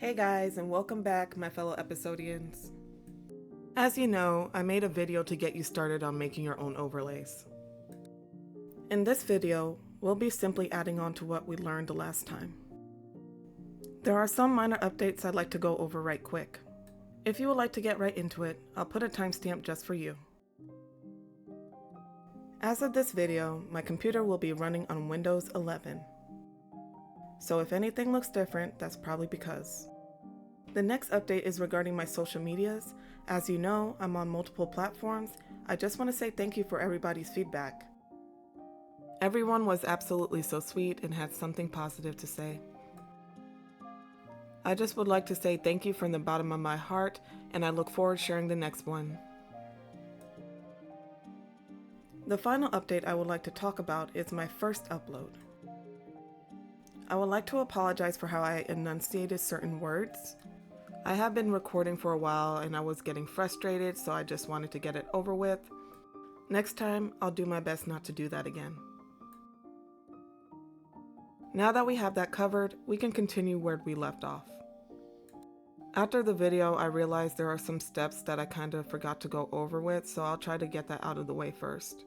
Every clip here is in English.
Hey guys, and welcome back, my fellow episodians. As you know, I made a video to get you started on making your own overlays. In this video, we'll be simply adding on to what we learned the last time. There are some minor updates I'd like to go over right quick. If you would like to get right into it, I'll put a timestamp just for you. As of this video, my computer will be running on Windows 11. So if anything looks different, that's probably because. The next update is regarding my social medias. As you know, I'm on multiple platforms. I just want to say thank you for everybody's feedback. Everyone was absolutely so sweet and had something positive to say. I just would like to say thank you from the bottom of my heart, and I look forward to sharing the next one. The final update I would like to talk about is my first upload. I would like to apologize for how I enunciated certain words. I have been recording for a while and I was getting frustrated, so I just wanted to get it over with. Next time, I'll do my best not to do that again. Now that we have that covered, we can continue where we left off. After the video, I realized there are some steps that I kind of forgot to go over with, so I'll try to get that out of the way first.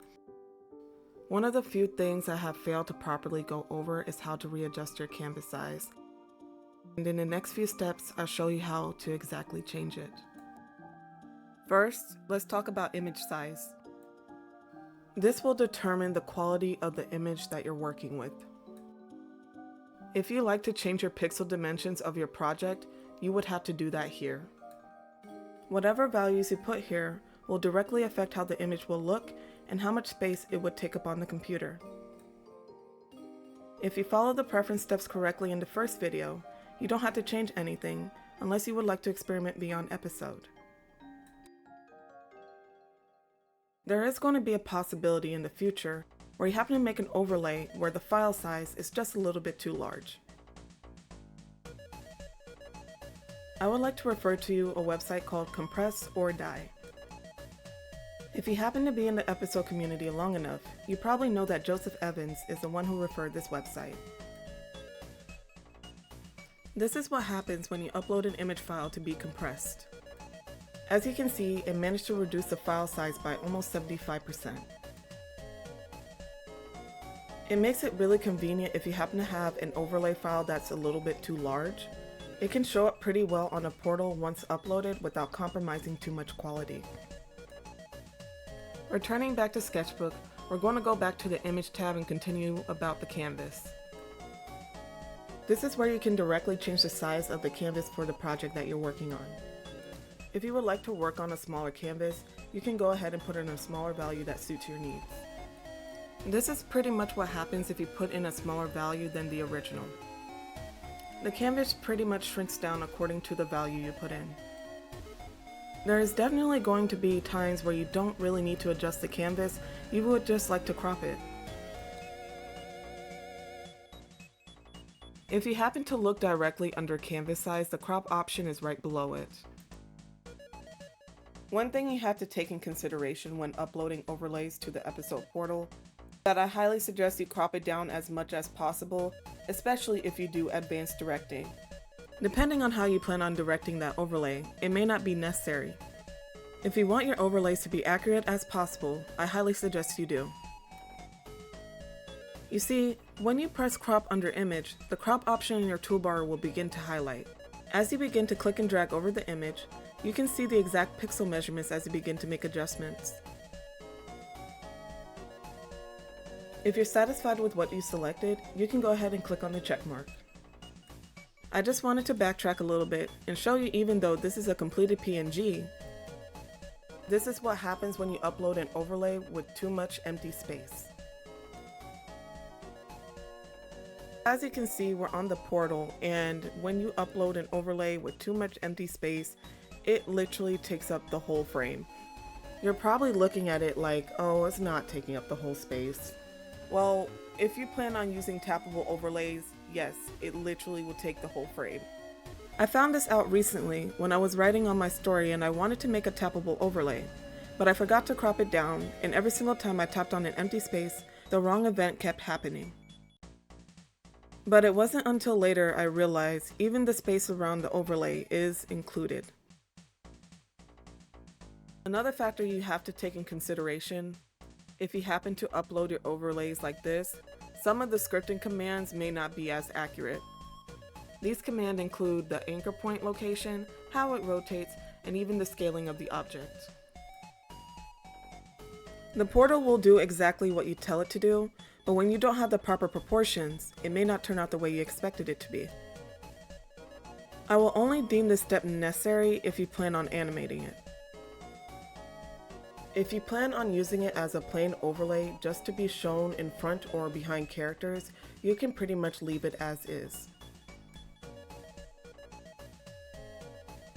One of the few things I have failed to properly go over is how to readjust your canvas size. And in the next few steps, I'll show you how to exactly change it. First, let's talk about image size. This will determine the quality of the image that you're working with. If you like to change your pixel dimensions of your project, you would have to do that here. Whatever values you put here will directly affect how the image will look and how much space it would take up on the computer. If you follow the preference steps correctly in the first video, you don't have to change anything unless you would like to experiment beyond episode. There is going to be a possibility in the future where you happen to make an overlay where the file size is just a little bit too large. I would like to refer to you a website called Compress or Die. If you happen to be in the episode community long enough, you probably know that Joseph Evans is the one who referred this website. This is what happens when you upload an image file to be compressed. As you can see, it managed to reduce the file size by almost 75%. It makes it really convenient if you happen to have an overlay file that's a little bit too large. It can show up pretty well on a portal once uploaded without compromising too much quality. Returning back to Sketchbook, we're going to go back to the Image tab and continue about the canvas. This is where you can directly change the size of the canvas for the project that you're working on. If you would like to work on a smaller canvas, you can go ahead and put in a smaller value that suits your needs. This is pretty much what happens if you put in a smaller value than the original. The canvas pretty much shrinks down according to the value you put in. There is definitely going to be times where you don't really need to adjust the canvas, you would just like to crop it. If you happen to look directly under canvas size, the crop option is right below it. One thing you have to take in consideration when uploading overlays to the episode portal is that I highly suggest you crop it down as much as possible, especially if you do advanced directing. Depending on how you plan on directing that overlay, it may not be necessary. If you want your overlays to be accurate as possible, I highly suggest you do. You see, when you press crop under image, the crop option in your toolbar will begin to highlight. As you begin to click and drag over the image, you can see the exact pixel measurements as you begin to make adjustments. If you're satisfied with what you selected, you can go ahead and click on the check mark. I just wanted to backtrack a little bit and show you, even though this is a completed PNG, this is what happens when you upload an overlay with too much empty space. As you can see, we're on the portal, and when you upload an overlay with too much empty space, it literally takes up the whole frame. You're probably looking at it like, oh, it's not taking up the whole space. Well, if you plan on using tappable overlays, yes, it literally will take the whole frame. I found this out recently when I was writing on my story and I wanted to make a tappable overlay, but I forgot to crop it down, and every single time I tapped on an empty space, the wrong event kept happening. But it wasn't until later I realized even the space around the overlay is included. Another factor you have to take in consideration, if you happen to upload your overlays like this, some of the scripting commands may not be as accurate. These commands include the anchor point location, how it rotates, and even the scaling of the object. The portal will do exactly what you tell it to do, but when you don't have the proper proportions, it may not turn out the way you expected it to be. I will only deem this step necessary if you plan on animating it. If you plan on using it as a plain overlay just to be shown in front or behind characters, you can pretty much leave it as is.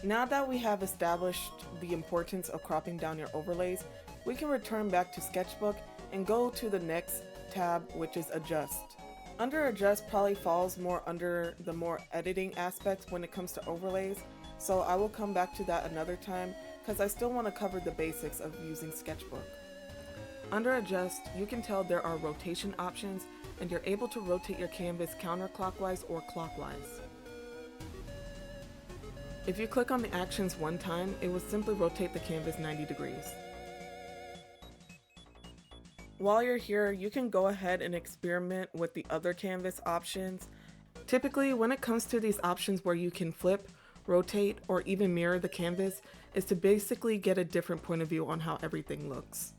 Now that we have established the importance of cropping down your overlays, we can return back to Sketchbook and go to the next tab, which is Adjust. Under Adjust probably falls more under the more editing aspects when it comes to overlays, so I will come back to that another time because I still want to cover the basics of using Sketchbook. Under Adjust, you can tell there are rotation options and you're able to rotate your canvas counterclockwise or clockwise. If you click on the actions one time, it will simply rotate the canvas 90 degrees. While you're here, you can go ahead and experiment with the other canvas options. Typically, when it comes to these options where you can flip, rotate, or even mirror the canvas, is to basically get a different point of view on how everything looks.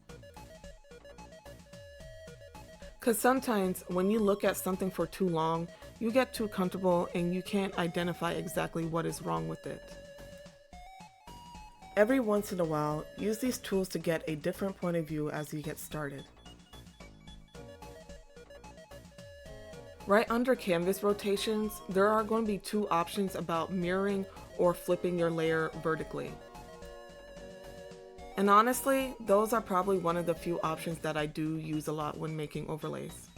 Because sometimes when you look at something for too long, you get too comfortable and you can't identify exactly what is wrong with it. Every once in a while, use these tools to get a different point of view as you get started. Right under canvas rotations, there are going to be two options about mirroring or flipping your layer vertically. And honestly, those are probably one of the few options that I do use a lot when making overlays.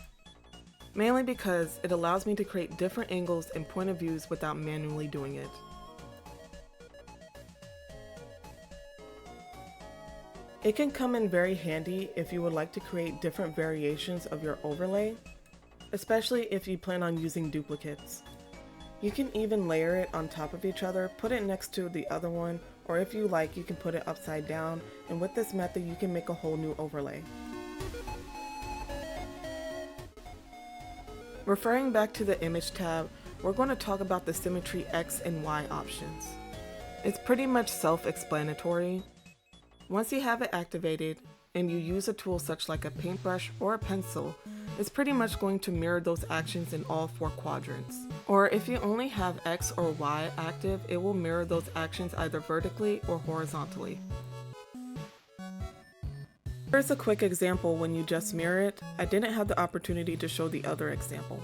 Mainly because it allows me to create different angles and point of views without manually doing it. It can come in very handy if you would like to create different variations of your overlay, especially if you plan on using duplicates. You can even layer it on top of each other, put it next to the other one, or if you like, you can put it upside down, and with this method you can make a whole new overlay. Referring back to the Image tab, we're going to talk about the Symmetry X and Y options. It's pretty much self-explanatory. Once you have it activated, and you use a tool such like a paintbrush or a pencil, it's pretty much going to mirror those actions in all four quadrants. Or if you only have X or Y active, it will mirror those actions either vertically or horizontally. Here's a quick example when you just mirror it. I didn't have the opportunity to show the other example.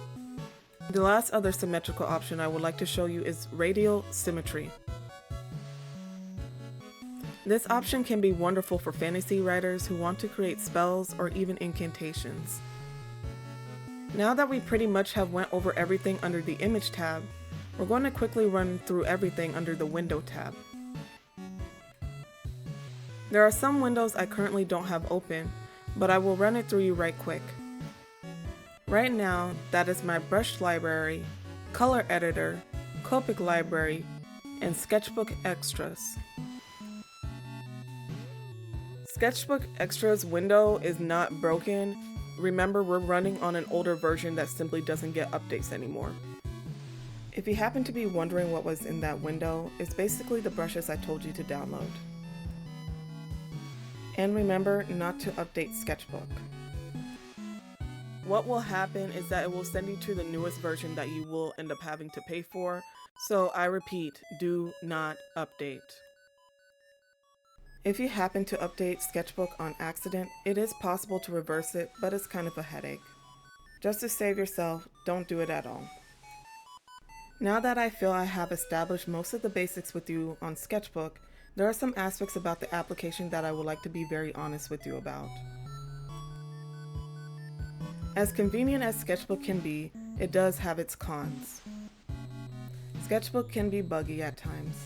The last other symmetrical option I would like to show you is radial symmetry. This option can be wonderful for fantasy writers who want to create spells or even incantations. Now that we pretty much have went over everything under the Image tab, we're going to quickly run through everything under the Window tab. There are some windows I currently don't have open, but I will run it through you right quick. Right now, that is my brush library, color editor, Copic library, and Sketchbook extras. Sketchbook extras window is not broken. Remember, we're running on an older version that simply doesn't get updates anymore. If you happen to be wondering what was in that window, it's basically the brushes I told you to download. And remember not to update Sketchbook. What will happen is that it will send you to the newest version that you will end up having to pay for. So I repeat, do not update. If you happen to update Sketchbook on accident, it is possible to reverse it, but it's kind of a headache. Just to save yourself, don't do it at all. Now that I feel I have established most of the basics with you on Sketchbook, there are some aspects about the application that I would like to be very honest with you about. As convenient as Sketchbook can be, it does have its cons. Sketchbook can be buggy at times.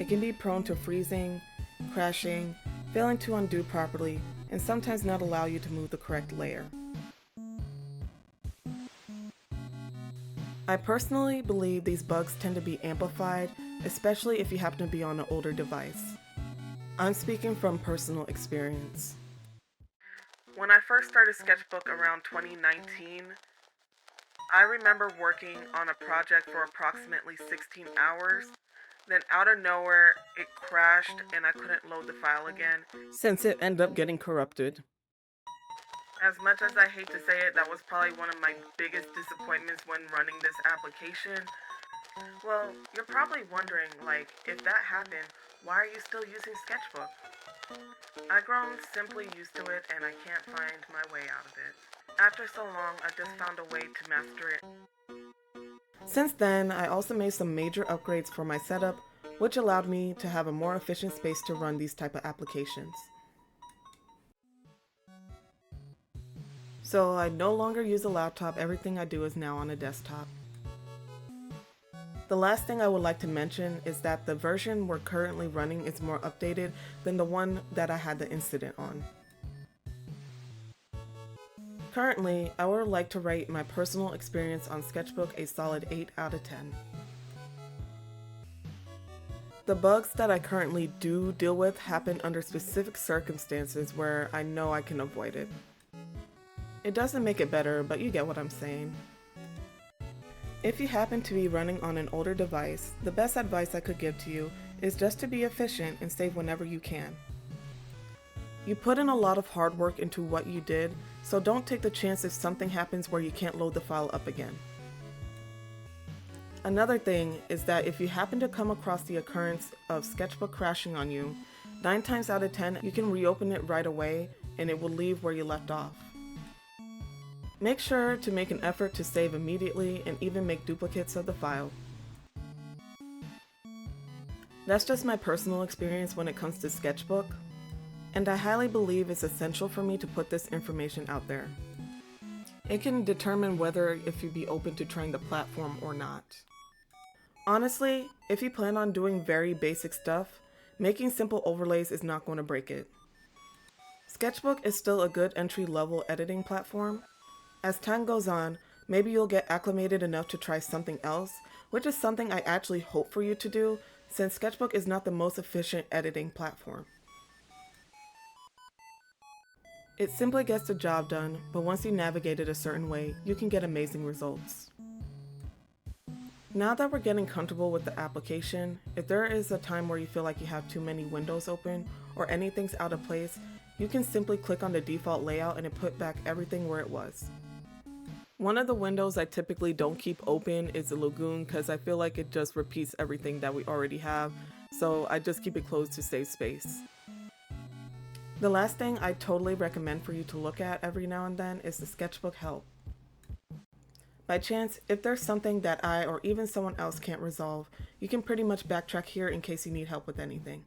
It can be prone to freezing, crashing, failing to undo properly, and sometimes not allow you to move the correct layer. I personally believe these bugs tend to be amplified, especially if you happen to be on an older device. I'm speaking from personal experience. When I first started Sketchbook around 2019, I remember working on a project for approximately 16 hours. Then out of nowhere, it crashed and I couldn't load the file again since it ended up getting corrupted. As much as I hate to say it, that was probably one of my biggest disappointments when running this application. Well, you're probably wondering, if that happened, why are you still using Sketchbook? I've grown simply used to it and I can't find my way out of it. After so long, I just found a way to master it. Since then, I also made some major upgrades for my setup, which allowed me to have a more efficient space to run these type of applications. So I no longer use a laptop, everything I do is now on a desktop. The last thing I would like to mention is that the version we're currently running is more updated than the one that I had the incident on. Currently, I would like to rate my personal experience on Sketchbook a solid 8 out of 10. The bugs that I currently do deal with happen under specific circumstances where I know I can avoid it. It doesn't make it better, but you get what I'm saying. If you happen to be running on an older device, the best advice I could give to you is just to be efficient and save whenever you can. You put in a lot of hard work into what you did, so don't take the chance if something happens where you can't load the file up again. Another thing is that if you happen to come across the occurrence of Sketchbook crashing on you, 9 times out of 10 you can reopen it right away and it will leave where you left off. Make sure to make an effort to save immediately and even make duplicates of the file. That's just my personal experience when it comes to Sketchbook, and I highly believe it's essential for me to put this information out there. It can determine whether if you'd be open to trying the platform or not. Honestly, if you plan on doing very basic stuff, making simple overlays is not going to break it. Sketchbook is still a good entry-level editing platform. As time goes on, maybe you'll get acclimated enough to try something else, which is something I actually hope for you to do, since Sketchbook is not the most efficient editing platform. It simply gets the job done, but once you navigate it a certain way, you can get amazing results. Now that we're getting comfortable with the application, if there is a time where you feel like you have too many windows open or anything's out of place, you can simply click on the default layout and it put back everything where it was. One of the windows I typically don't keep open is the lagoon because I feel like it just repeats everything that we already have, so I just keep it closed to save space. The last thing I totally recommend for you to look at every now and then is the Sketchbook help. By chance, if there's something that I or even someone else can't resolve, you can pretty much backtrack here in case you need help with anything.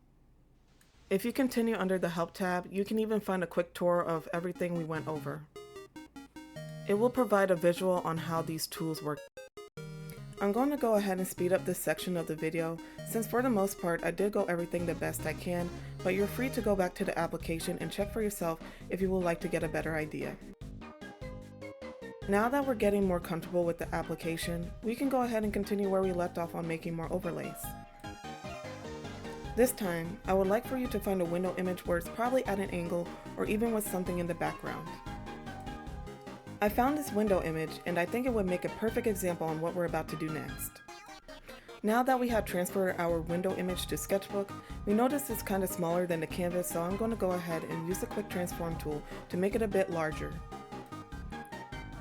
If you continue under the Help tab, you can even find a quick tour of everything we went over. It will provide a visual on how these tools work. I'm going to go ahead and speed up this section of the video, since for the most part I did go everything the best I can, but you're free to go back to the application and check for yourself if you would like to get a better idea. Now that we're getting more comfortable with the application, we can go ahead and continue where we left off on making more overlays. This time, I would like for you to find a window image where it's probably at an angle or even with something in the background. I found this window image and I think it would make a perfect example on what we're about to do next. Now that we have transferred our window image to Sketchbook, we notice it's kind of smaller than the canvas, so I'm going to go ahead and use the quick transform tool to make it a bit larger.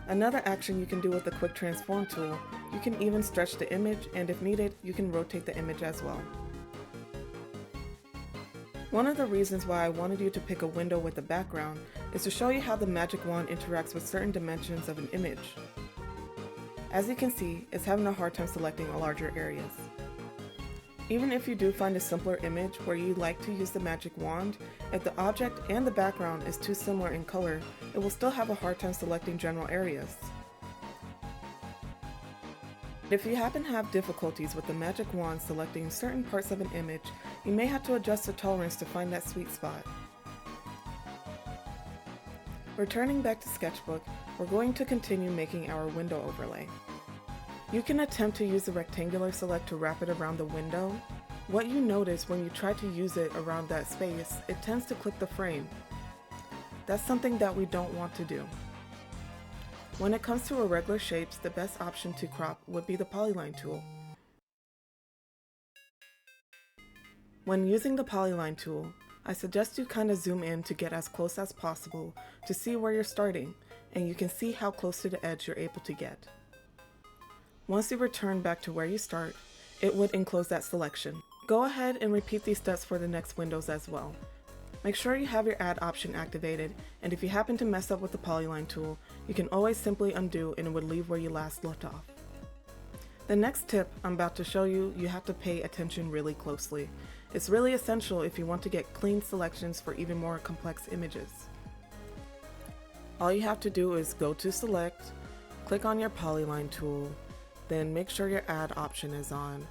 Another action you can do with the quick transform tool, you can even stretch the image, and if needed, you can rotate the image as well. One of the reasons why I wanted you to pick a window with a background is to show you how the magic wand interacts with certain dimensions of an image. As you can see, it's having a hard time selecting larger areas. Even if you do find a simpler image where you like to use the magic wand, if the object and the background is too similar in color, it will still have a hard time selecting general areas. If you happen to have difficulties with the magic wand selecting certain parts of an image, you may have to adjust the tolerance to find that sweet spot. Returning back to Sketchbook, we're going to continue making our window overlay. You can attempt to use the rectangular select to wrap it around the window. What you notice when you try to use it around that space, it tends to clip the frame. That's something that we don't want to do. When it comes to irregular shapes, the best option to crop would be the polyline tool. When using the polyline tool, I suggest you kind of zoom in to get as close as possible to see where you're starting, and you can see how close to the edge you're able to get. Once you return back to where you start, it would enclose that selection. Go ahead and repeat these steps for the next windows as well. Make sure you have your add option activated, and if you happen to mess up with the polyline tool, you can always simply undo and it would leave where you last left off. The next tip I'm about to show you, you have to pay attention really closely. It's really essential if you want to get clean selections for even more complex images. All you have to do is go to Select, click on your polyline tool, then make sure your add option is on.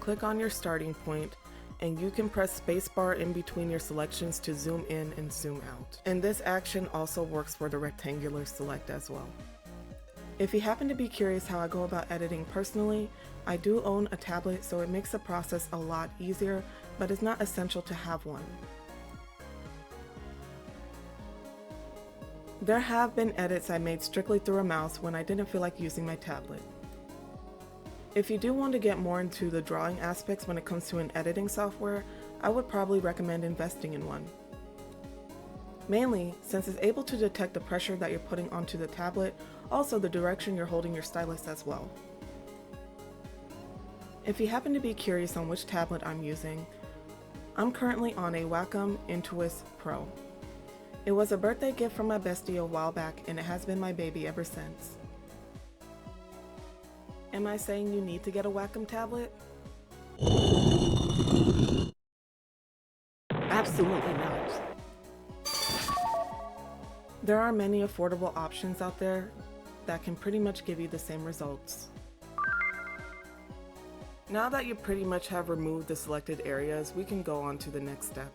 Click on your starting point, and you can press spacebar in between your selections to zoom in and zoom out. And this action also works for the rectangular select as well. If you happen to be curious how I go about editing personally, I do own a tablet, so it makes the process a lot easier, but it's not essential to have one. There have been edits I made strictly through a mouse when I didn't feel like using my tablet. If you do want to get more into the drawing aspects when it comes to an editing software, I would probably recommend investing in one. Mainly, since it's able to detect the pressure that you're putting onto the tablet, also the direction you're holding your stylus as well. If you happen to be curious on which tablet I'm using, I'm currently on a Wacom Intuos Pro. It was a birthday gift from my bestie a while back, and it has been my baby ever since. Am I saying you need to get a Wacom tablet? Absolutely not. There are many affordable options out there that can pretty much give you the same results. Now that you pretty much have removed the selected areas, we can go on to the next step.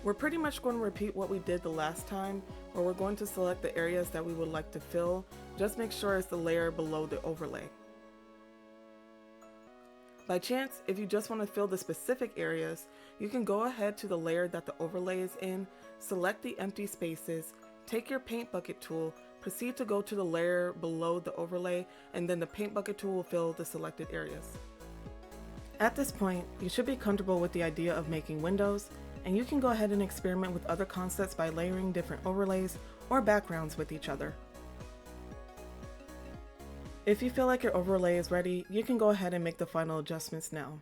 We're pretty much going to repeat what we did the last time, where we're going to select the areas that we would like to fill. Just make sure it's the layer below the overlay. By chance, if you just want to fill the specific areas, you can go ahead to the layer that the overlay is in, select the empty spaces, take your paint bucket tool, proceed to go to the layer below the overlay, and then the paint bucket tool will fill the selected areas. At this point, you should be comfortable with the idea of making windows, and you can go ahead and experiment with other concepts by layering different overlays or backgrounds with each other. If you feel like your overlay is ready, you can go ahead and make the final adjustments now.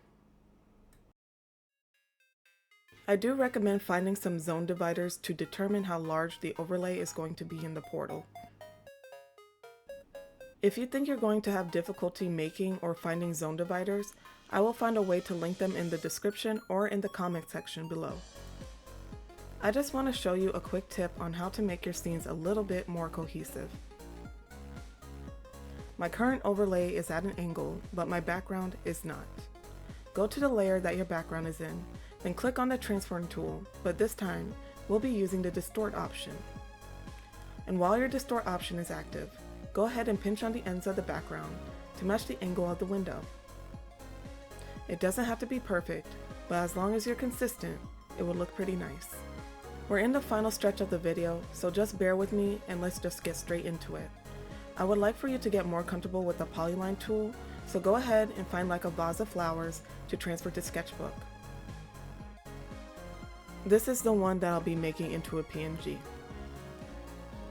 I do recommend finding some zone dividers to determine how large the overlay is going to be in the portal. If you think you're going to have difficulty making or finding zone dividers, I will find a way to link them in the description or in the comment section below. I just want to show you a quick tip on how to make your scenes a little bit more cohesive. My current overlay is at an angle, but my background is not. Go to the layer that your background is in, then click on the transform tool, but this time, we'll be using the distort option. And while your distort option is active, go ahead and pinch on the ends of the background to match the angle of the window. It doesn't have to be perfect, but as long as you're consistent, it will look pretty nice. We're in the final stretch of the video, so just bear with me and let's just get straight into it. I would like for you to get more comfortable with the polyline tool, so go ahead and find like a vase of flowers to transfer to Sketchbook. This is the one that I'll be making into a PNG.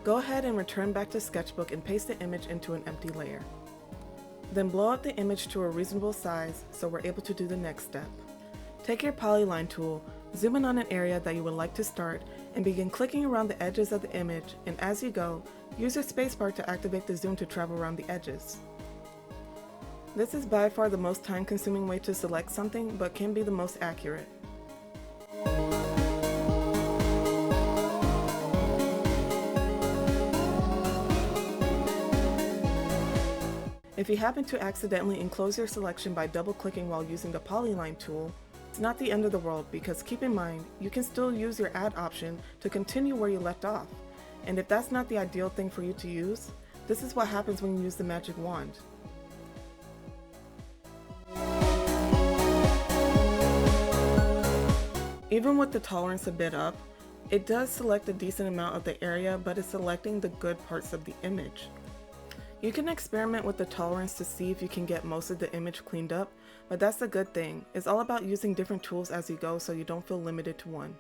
Go ahead and return back to Sketchbook and paste the image into an empty layer. Then blow up the image to a reasonable size so we're able to do the next step. Take your polyline tool, zoom in on an area that you would like to start, and begin clicking around the edges of the image, and as you go, use your spacebar to activate the zoom to travel around the edges. This is by far the most time-consuming way to select something, but can be the most accurate. If you happen to accidentally enclose your selection by double-clicking while using the polyline tool, it's not the end of the world, because keep in mind, you can still use your add option to continue where you left off. And if that's not the ideal thing for you to use, this is what happens when you use the magic wand. Even with the tolerance a bit up, it does select a decent amount of the area, but it's selecting the good parts of the image. You can experiment with the tolerance to see if you can get most of the image cleaned up, but that's the good thing. It's all about using different tools as you go so you don't feel limited to one.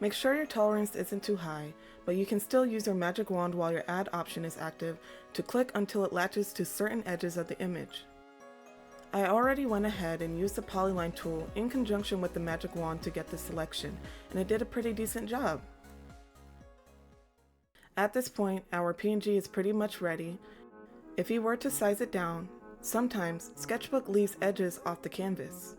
Make sure your tolerance isn't too high, but you can still use your magic wand while your add option is active to click until it latches to certain edges of the image. I already went ahead and used the polyline tool in conjunction with the magic wand to get the selection, and it did a pretty decent job. At this point, our PNG is pretty much ready. If you were to size it down, sometimes Sketchbook leaves edges off the canvas.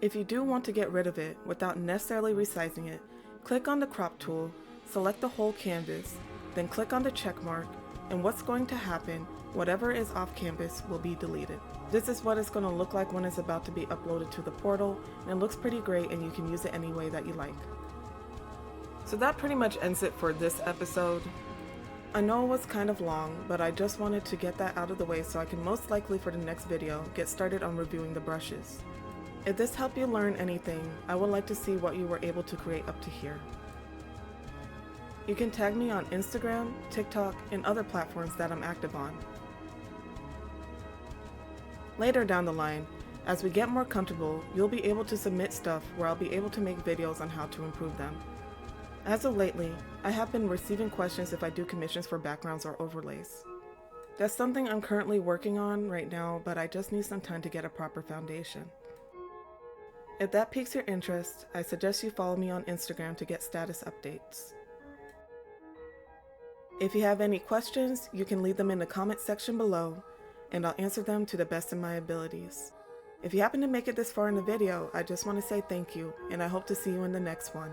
If you do want to get rid of it without necessarily resizing it, click on the crop tool, select the whole canvas, then click on the check mark, and what's going to happen, whatever is off canvas will be deleted. This is what it's going to look like when it's about to be uploaded to the portal, and it looks pretty great and you can use it any way that you like. So that pretty much ends it for this episode. I know it was kind of long, but I just wanted to get that out of the way so I can most likely for the next video get started on reviewing the brushes. If this helped you learn anything, I would like to see what you were able to create up to here. You can tag me on Instagram, TikTok, and other platforms that I'm active on. Later down the line, as we get more comfortable, you'll be able to submit stuff where I'll be able to make videos on how to improve them. As of lately, I have been receiving questions if I do commissions for backgrounds or overlays. That's something I'm currently working on right now, but I just need some time to get a proper foundation. If that piques your interest, I suggest you follow me on Instagram to get status updates. If you have any questions, you can leave them in the comment section below, and I'll answer them to the best of my abilities. If you happen to make it this far in the video, I just want to say thank you, and I hope to see you in the next one.